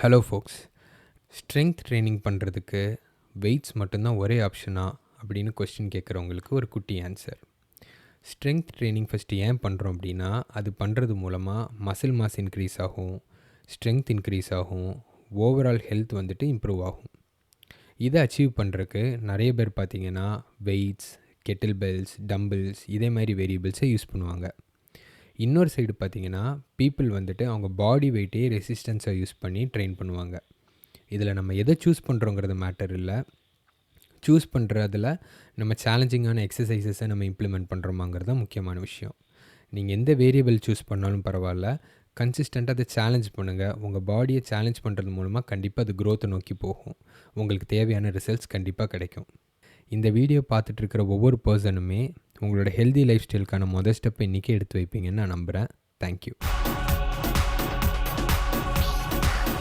Hello ஃபோக்ஸ். Strength training பண்ணுறதுக்கு weights மட்டும்தான் ஒரே ஆப்ஷனா அப்படின்னு கொஸ்டின் கேட்குறவங்களுக்கு ஒரு குட்டி ஆன்சர். ஸ்ட்ரெங்த் ட்ரெய்னிங் ஃபஸ்ட்டு ஏன் பண்ணுறோம் அப்படின்னா, அது பண்ணுறது மூலமாக மசில் மாஸ் இன்க்ரீஸ் ஆகும், ஸ்ட்ரெங்த் இன்க்ரீஸ் ஆகும், ஓவரால் ஹெல்த் வந்துட்டு இம்ப்ரூவ் ஆகும். இதை அச்சீவ் பண்ணுறதுக்கு நிறைய பேர் பார்த்திங்கன்னா வெயிட்ஸ், கெட்டில் பெல்ஸ், டம்பிள்ஸ் இதே மாதிரி வேரியபிள்ஸை யூஸ் பண்ணுவாங்க. இன்னொரு சைடு பார்த்திங்கன்னா பீப்புள் வந்துட்டு அவங்க பாடி வெயிட்டே ரெசிஸ்டன்ஸை யூஸ் பண்ணி ட்ரெயின் பண்ணுவாங்க. இதில் நம்ம எதை சூஸ் பண்ணுறோங்கிறது மேட்டர் இல்லை, சூஸ் பண்ணுறதுல நம்ம சேலஞ்சிங்கான எக்ஸசைசஸை நம்ம இம்ப்ளிமெண்ட் பண்ணுறோமாங்கிறது தான் முக்கியமான விஷயம். நீங்கள் எந்த வேரியபிள் சூஸ் பண்ணாலும் பரவாயில்ல, கன்சிஸ்டண்ட்டாக அதை சேலஞ்ச் பண்ணுங்கள். உங்கள் பாடியை சேலஞ்ச் பண்ணுறது மூலமாக கண்டிப்பாக அது க்ரோத்தை நோக்கி போகும். உங்களுக்கு தேவையான ரிசல்ட்ஸ் கண்டிப்பாக கிடைக்கும். இந்த வீடியோ பார்த்துட்ருக்கிற ஒவ்வொரு பர்சனுமே உங்களோட ஹெல்தி லைஃப் ஸ்டைலுக்கான மொதல் ஸ்டெப்பை இன்றைக்கி எடுத்து வைப்பீங்கன்னு நான் நம்புகிறேன். தேங்க்யூ.